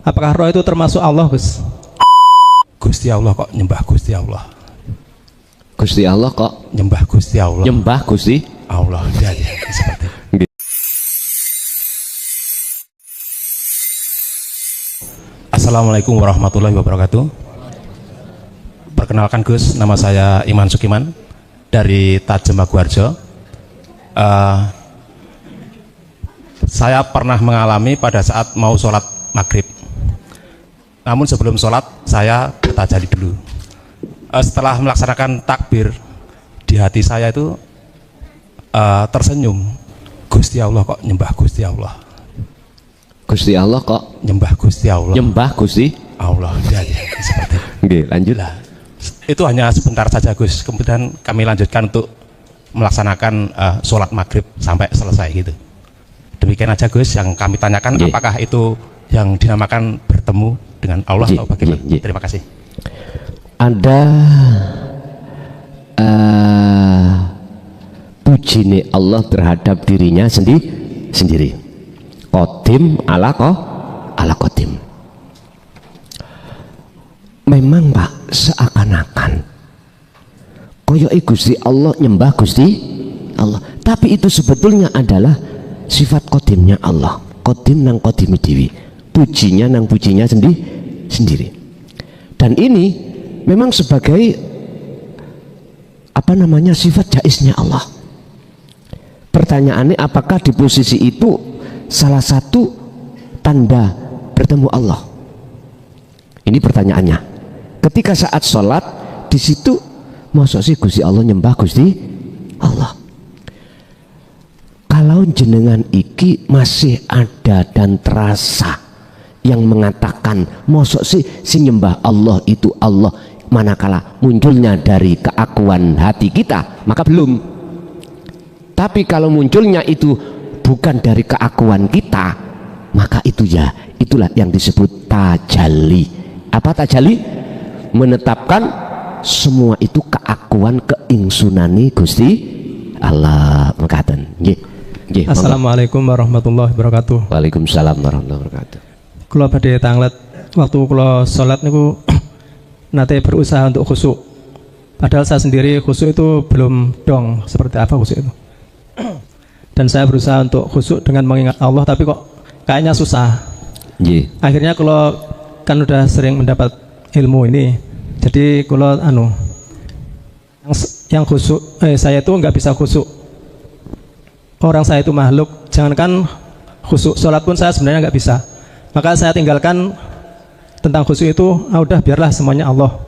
Apakah roh itu termasuk Allah, Gus? Gusti Allah kok nyembah Gusti Allah. Gusti Allah kok Nyembah Gusti Allah. nyembah Gusti Allah. Ya, seperti itu. Assalamualaikum warahmatullahi wabarakatuh. Perkenalkan Gus, nama saya Iman Sukiman dari Tajem Maguwarjo. Saya pernah mengalami pada saat mau sholat maghrib. Namun sebelum sholat saya bertajali dulu. Setelah melaksanakan takbir, di hati saya itu tersenyum. Gusti Allah kok nyembah Gusti Allah. Gusti Allah kok Nyembah Gusti Allah. nyembah Gusti Allah. Ya, seperti itu. Oke, lanjut. Itu hanya sebentar saja Gus. Kemudian kami lanjutkan untuk melaksanakan sholat maghrib sampai selesai gitu. Demikian aja Gus yang kami tanyakan. Apakah itu yang dinamakan bertemu dengan Allah atau bagaimana? Terima kasih. Ada puji Allah terhadap dirinya sendiri. Qadim ala qadim. Memang Pak, seakan-akan koyo Gusti Allah nyembah Gusti Allah, tapi itu sebetulnya adalah sifat qadimnya Allah. Qadim nang qadimi dewi, pujinya nang pujinya sendiri. Dan ini memang sebagai sifat jaiznya Allah. Pertanyaannya, apakah di posisi itu salah satu tanda bertemu Allah? Ini pertanyaannya. Ketika saat sholat di situ, masa sih Gusti Allah nyembah Gusti Allah? Kalau jenengan iki masih ada dan terasa yang mengatakan masa sih si nyembah Allah itu Allah, manakala munculnya dari keakuan hati kita, maka belum. Tapi kalau munculnya itu bukan dari keakuan kita, maka itu ya, itulah yang disebut tajalli. Apa tajalli? Menetapkan semua itu keakuan keingsunani Gusti Allah. Mekaten. Nggih. Assalamualaikum warahmatullahi wabarakatuh. Waalaikumsalam warahmatullahi wabarakatuh. Kula badhe tanglet waktu kula salat niku nate berusaha untuk khusyuk. Padahal saya sendiri khusyuk itu belum dong seperti apa khusyuk itu. Dan saya berusaha untuk khusyuk dengan mengingat Allah, tapi kok kayaknya susah. Akhirnya kalau kan udah sering mendapat ilmu ini, jadi kalau yang khusyuk, saya itu nggak bisa khusyuk. Orang saya itu makhluk, jangankan khusyuk, sholat pun saya sebenarnya nggak bisa. Maka saya tinggalkan tentang khusyuk itu, udah biarlah semuanya Allah.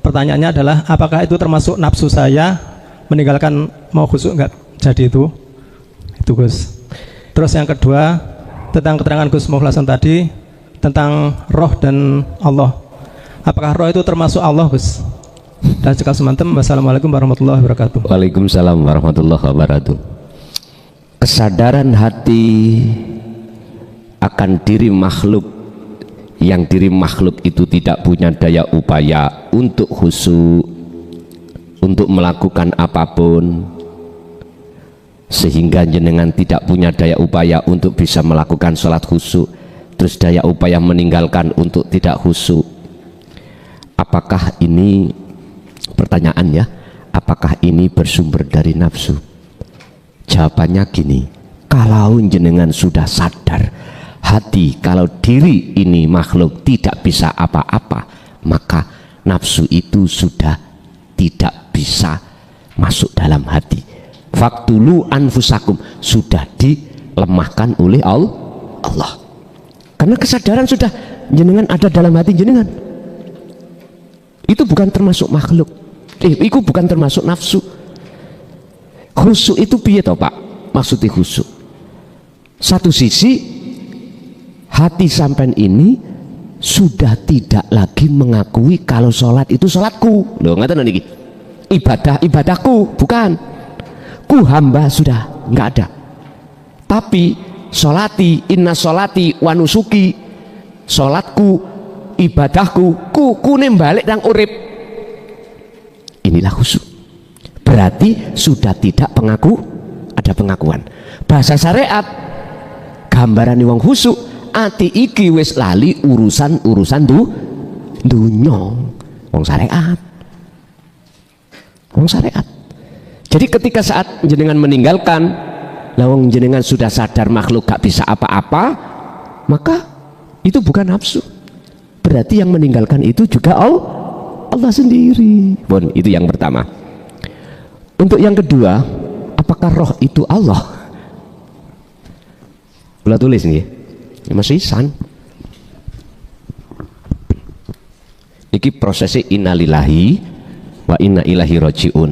Pertanyaannya adalah, apakah itu termasuk nafsu saya meninggalkan mau khusyuk nggak jadi itu Gus. Terus yang kedua, tentang keterangan Gus Mukhlason tadi tentang roh dan Allah. Apakah roh itu termasuk Allah Gus? Dan cekal semantem. Wassalamualaikum warahmatullahi wabarakatuh. Waalaikumsalam warahmatullahi wabarakatuh. Kesadaran hati akan diri makhluk, yang diri makhluk itu tidak punya daya upaya untuk khusyuk, untuk melakukan apapun, sehingga jenengan tidak punya daya upaya untuk bisa melakukan sholat khusyuk, terus daya upaya meninggalkan untuk tidak khusyuk. Apakah ini, pertanyaan ya, apakah ini bersumber dari nafsu? Jawabannya gini, kalau jenengan sudah sadar hati kalau diri ini makhluk tidak bisa apa-apa, maka nafsu itu sudah tidak bisa masuk dalam hati. Faktulu anfusakum, sudah dilemahkan oleh Allah. Karena kesadaran sudah jenengan ada dalam hati jenengan. Itu bukan termasuk makhluk. Itu bukan termasuk nafsu. Khusyuk itu piye toh Pak? Maksudnya khusyuk. Satu sisi hati sampean ini sudah tidak lagi mengakui kalau sholat itu sholatku. Loh, ngeten niki. Ibadahku, bukan. Ku hamba sudah nggak ada. Tapi sholati, inna sholati wa nusuki, sholatku, ibadahku, ku balik nang urip. Inilah khusyuk. Berarti sudah tidak ada pengakuan. Bahasa syariat, gambaran wong khusyuk ati iki wis lali urusan dunya. Wong syariat. Jadi ketika saat jenengan meninggalkan, lawang jenengan sudah sadar makhluk gak bisa apa-apa, maka itu bukan nafsu. Berarti yang meninggalkan itu juga Allah sendiri. Bon, itu yang pertama. Untuk yang kedua, apakah roh itu Allah? Boleh tulis nih, ini masih isan. Iki prosesnya innalillahi wa inna ilaihi rajiun.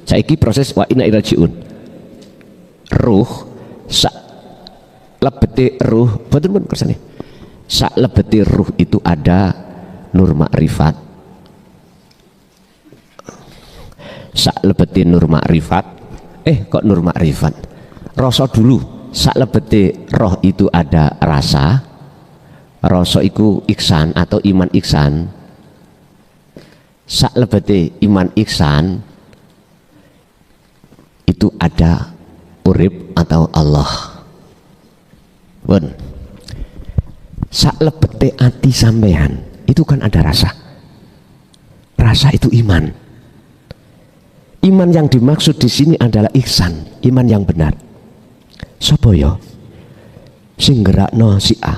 Saiki proses wa inna ilaihi rajiun. Ruh sak lebete ruh, betul kersane. Sak lebete ruh itu ada nur makrifat. Sak lebete nur makrifat. Kok nur makrifat? Rasa dulu. Sak lebete roh itu ada rasa. Rasa iku iksan atau iman iksan. Sak lebete iman iksan itu ada urip atau Allah. Bon. Sak lebete ati sampean itu kan ada rasa. Rasa itu iman. Iman yang dimaksud di sini adalah ihsan, iman yang benar. Sapa ya sing gerakno si A?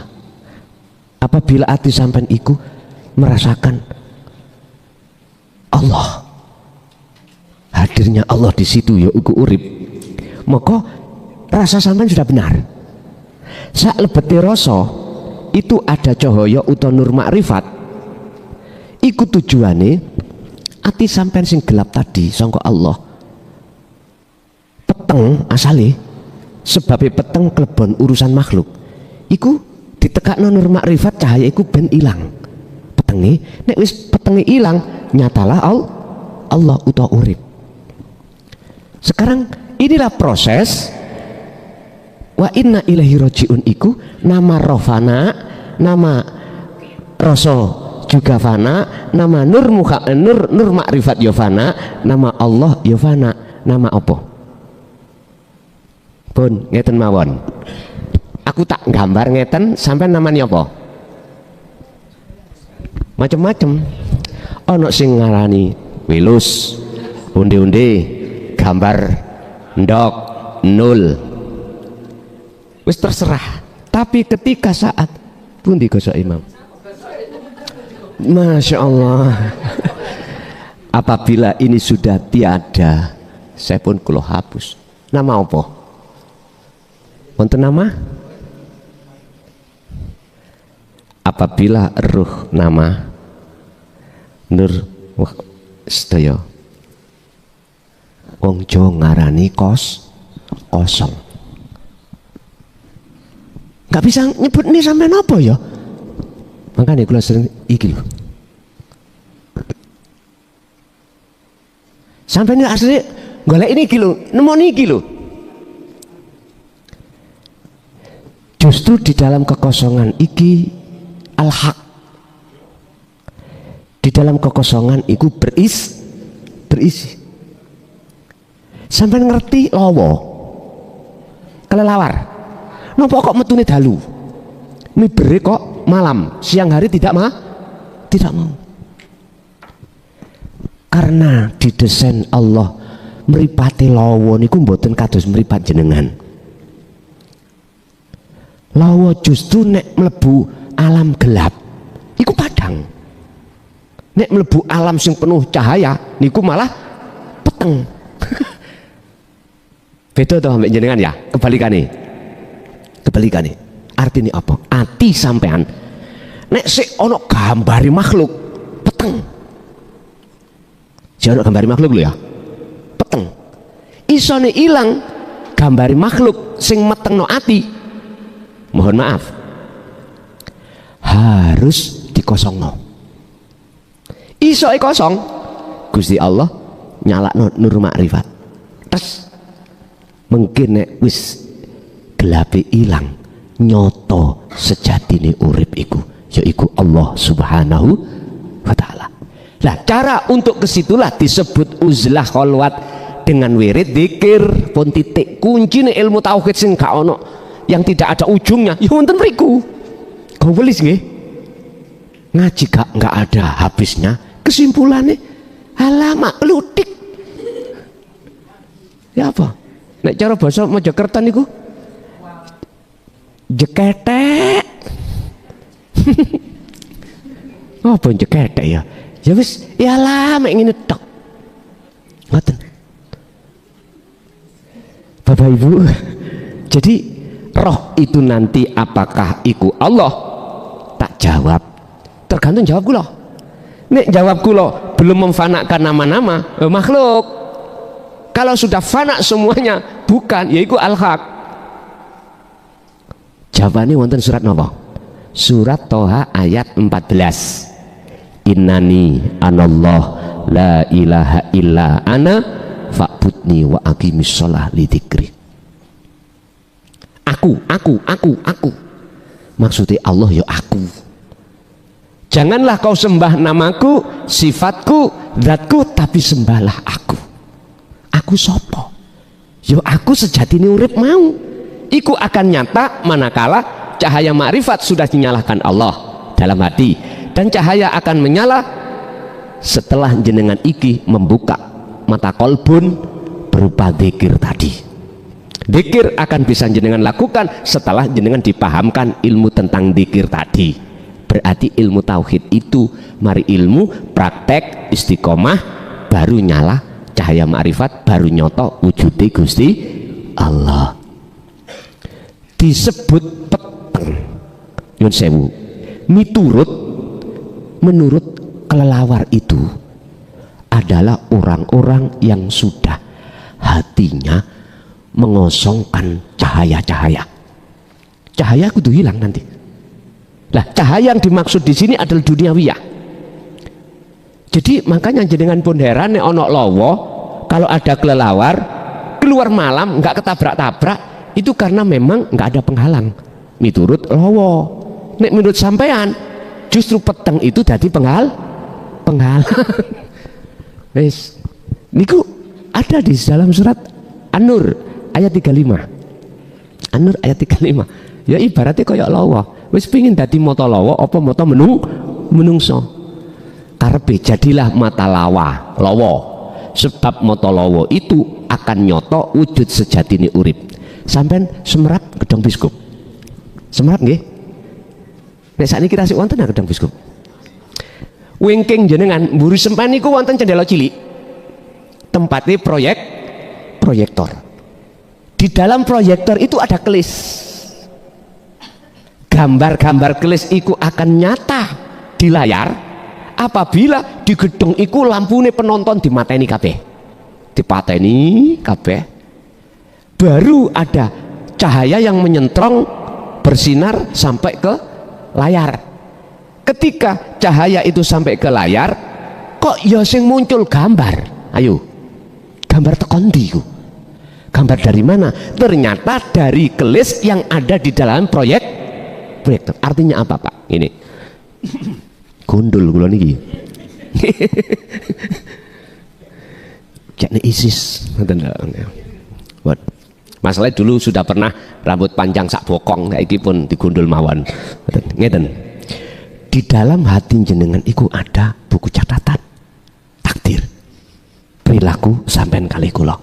Apabila ati sampean iku merasakan Allah, hadirnya Allah di situ ya iku urip, maka rasa sampean sudah benar. Sak lebete rasa itu ada cahaya utawa nur makrifat. Iku tujuane ati sampean sing gelap tadi sangka Allah. Peteng asale sebabnya peteng klebon urusan makhluk. Iku ditekakno nur makrifat, cahaya iku ben ilang. Petenge nek wis petenge ilang nyatalah Allah utawa urip. Sekarang inilah proses wa inna ilaihi rajiun iku nama rohfana, nama rasa juga fana, nama nur makrifat ya fana, nama Allah ya fana. Nama apa? Pun ngeten mawon. Aku tak gambar ngeten sampai namanya apa? Macem-macem. Ono sing ngarani wilus, unde-unde, gambar ndok, nul. Wis terserah. Tapi ketika saat pundi Ghosok Imam? Masya Allah. Apabila ini sudah tiada, saya pun kulo hapus. Nama apa? Wonten nama? Apabila ruh nama nur sedaya wong Jawa ngarani kosong. Gak bisa nyebut ini sampai apa ya? Makanya kula sering iki lho. Sampai ini asli golek ini iki lho, nemu iki lho. Justru di dalam kekosongan iki al-haq. Di dalam kekosongan itu berisi. Sampai ngerti lawa kelelawar. Napa kok metune dalu? Mibere kok malam, siang hari tidak mau. Karena didesain Allah mripate lawa niku mboten kados mripat jenengan. Lawa justru nek mlebu alam gelap iku padang. Nek mlebu alam sing penuh cahaya niku malah peteng. Beda toh mbek jenengan ya, kebalikane. Artinya apa? Ati sampean nek sik ana gambari makhluk peteng. Jangan gambari makhluk lho ya. Peteng. Isone ilang gambari makhluk sing metengno ati. Mohon maaf. Harus dikosongno. Iso kosong Gusti Allah nyalakno nur makrifat. Terus mungkin nek wis gelape ilang nyoto sejatine urip iku yaiku Allah Subhanahu wa taala. Nah, cara untuk kesitulah disebut uzlah kholwat dengan wirid zikir pun titik kuncine ilmu tauhid sing gak ono yang tidak ada ujungnya ya wonten mriku. gowelis nggih. Ngaji nggak ada habisnya. Kesimpulannya alamak lutik. Ya apa? Nek cara basa Mojokerto niku jeketek. Apa jeketek ya? Ya wis, ya lah mek ngene tok. Ngoten. Bapak Ibu, jadi roh itu nanti apakah iku Allah? Tak jawab. Tergantung jawab kula. Nek jawab kula belum memfanakan nama-nama makhluk. Kalau sudah fana semuanya bukan, yaiku al-haq. Jawabannya wonten surat napa? Surat Toha ayat 14. Innani anallah la ilaha illa ana fa'budni wa aqimis shalah li dzikri. Aku. Maksudnya Allah ya aku. Janganlah kau sembah namaku, sifatku, zatku, tapi sembahlah aku. Aku sopo? Yo aku sejatine urip mau. Iku akan nyata manakala cahaya makrifat sudah dinyalakan Allah dalam hati, dan cahaya akan menyala setelah jenengan iki membuka mata kolbun berupa dzikir tadi. Dzikir akan bisa jenengan lakukan setelah jenengan dipahamkan ilmu tentang dzikir tadi. Berarti ilmu tauhid itu mari ilmu praktek istiqomah baru nyala cahaya makrifat, baru nyoto wujude Gusti Allah. Disebut peteng nyun sewu menurut kelelawar itu adalah orang-orang yang sudah hatinya mengosongkan cahaya kudu hilang nanti. Lah cahaya yang dimaksud di sini adalah duniawiyah. Jadi makanya jenengan pun heran nek ono lowo kalau ada kelelawar keluar malam nggak ketabrak-tabrak, itu karena memang nggak ada penghalang. Miturut lowo. Nek menurut sampean justru peteng itu jadi penghalang. Wes niku ada di dalam surat An-Nur ayat 35. An-Nur ayat 35. Ya ibaratnya kayak lowo. Wis pengin dadi mata lawa apa mata menungso. Karepe jadilah mata lawa, sebab mata lawa itu akan nyoto wujud sejatine urip. Sampean semerap gedong biskup. Semerap nggih? Nek sakniki tasik wonten gedong biskup. Wingking jenengan mburi sempan niku wonten cendela cilik. Tempatnya proyektor. Di dalam proyektor itu ada kelis. Gambar-gambar kelis iku akan nyata di layar apabila di gedung iku lampune penonton dimateni kabeh, dipateni kabeh, baru ada cahaya yang menyentrong bersinar sampai ke layar. Ketika cahaya itu sampai ke layar, kok ya sing muncul gambar? Ayo, gambar tekondi ku. Gambar dari mana? Ternyata dari kelis yang ada di dalam proyektor. Artinya apa Pak? Ini gundul kula niki. Jakne ISIS ngoten lho. Masalahnya dulu sudah pernah rambut panjang sak bokong, saiki pun digundul mawon. Ngeten. Di dalam hati jenengan iku ada buku catatan takdir perilaku sampean kali kula.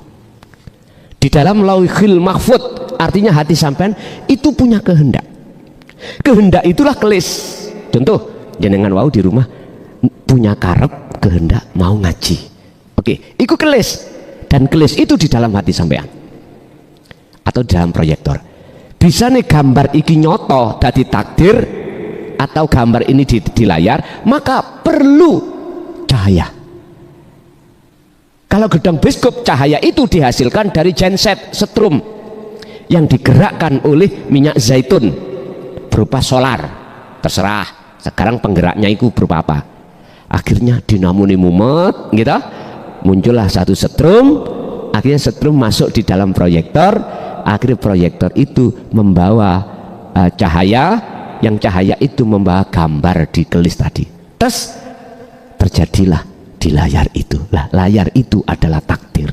Di dalam lauhil mahfud, artinya hati sampean itu punya kehendak. Kehendak itulah kelis. Contoh jenengan wau di rumah punya karep kehendak mau ngaji. Oke, itu kelis. Dan kelis itu di dalam hati sampean atau dalam proyektor. Bisa nih gambar iki nyoto dadi takdir atau gambar ini di layar, maka perlu cahaya. Kalau gedung biskup, cahaya itu dihasilkan dari genset setrum yang digerakkan oleh minyak zaitun berupa solar, terserah sekarang penggeraknya itu berupa apa. Akhirnya dinamo ini mumet gitu, muncullah satu setrum, akhirnya setrum masuk di dalam proyektor, akhirnya proyektor itu membawa cahaya, yang cahaya itu membawa gambar di kelis tadi. Terus terjadilah di layar itu. Lah layar itu adalah takdir.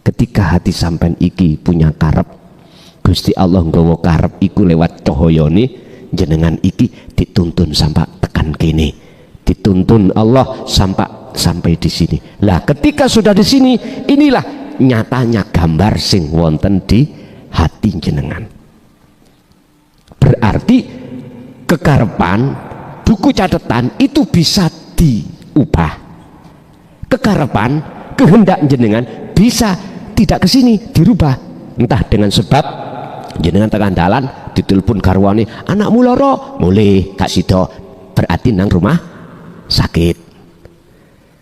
Ketika hati sampean iki punya karep, Gusti Allah nggawa karep iku lewat cahayane, jenengan iki dituntun sampai tekan kene, dituntun Allah sampai di sini. Lah ketika sudah di sini, inilah nyatanya gambar sing wonten di hati jenengan. Berarti kekarepan buku catatan itu bisa diubah. Kekarepan kehendak jenengan bisa tidak ke sini, dirubah, entah dengan sebab jenengan tekan dalan ditelepon garwane, anakmu loro, mulai gak sido, berarti nang rumah sakit.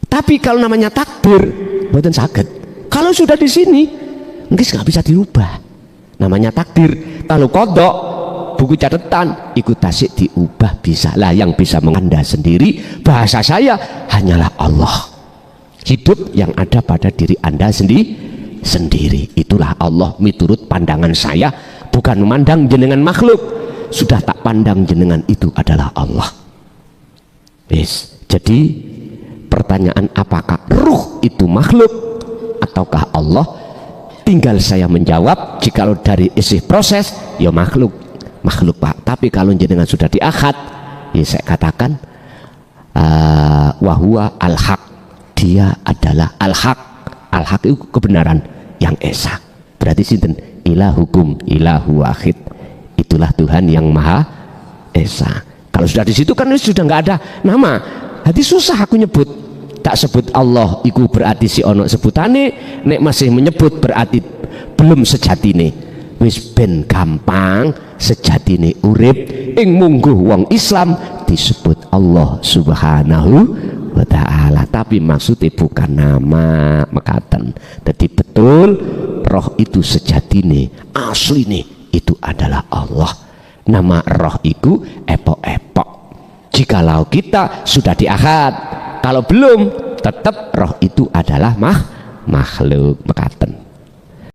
Tapi kalau namanya takdir mboten saged. Kalau sudah di sini mungkin nggak bisa dirubah. Namanya takdir. Kalau kodok buku catatan ikut tasik diubah bisa. Lah yang bisa menganda sendiri, bahasa saya hanyalah Allah. Hidup yang ada pada diri Anda sendiri. Itulah Allah miturut pandangan saya, bukan memandang jenengan makhluk. Sudah tak pandang jenengan itu adalah Allah. Yes. Jadi pertanyaan apakah ruh itu makhluk ataukah Allah, tinggal saya menjawab. Jikalau dari isi proses ya makhluk Pak, tapi kalau jenengan sudah di akhad, ya saya katakan wahwa al-haq, dia adalah al-haq. Al-haq itu kebenaran yang esa. Berarti sinten ilahukum ilahu wahid, itulah Tuhan yang maha esa. Kalau sudah di situ kan sudah nggak ada nama, hati susah aku nyebut. Tak sebut Allah iku berarti si ono sebutane, nek masih menyebut berarti belum sejatine. Wis ben gampang sejatine urip ing mungguh wong Islam disebut Allah Subhanahu wa ta'ala, tapi maksudnya bukan nama mekaten. Jadi betul roh itu sejatine asline itu adalah Allah. Nama roh itu epok-epok. Jikalau kita sudah di ahad, kalau belum tetap roh itu adalah makhluk mekaten.